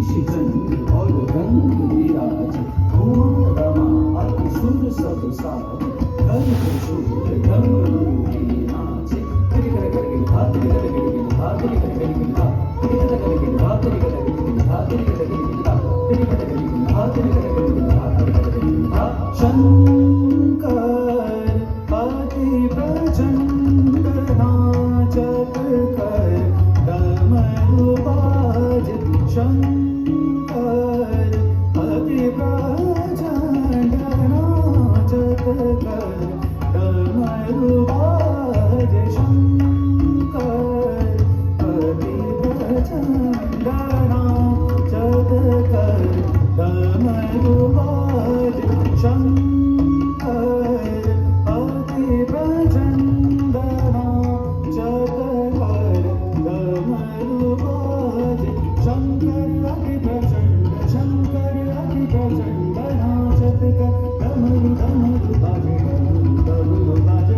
निशिचंद्र और रंग विराज घूमत रमा अति सुर सब साज कर त्रिशूल डमरू नाचे करि कर कर गिन हाथ करि कर गिन हाथ करि कर गिन हाथ करि कर गिन हाथ करि कर गिन हाथ करि कर गिन हाथ करि कर गिन हाथ करि कर गिन हाथ करि कर गिन हाथ शंकर अति प्रचंड नाचत कर डमरू बाज शंकर अति प्रचंड नाचत कर डमरू बाज शंकर अति प्रचंड नाचत कर डमरू बाज शंकर अति प्रचंड नाचत कर डमरू बाज शंकर अति प्रचंड शंकर अति प्रचंड नाचत कर डमरू डमरू बाजे डमरू डमरू बाजे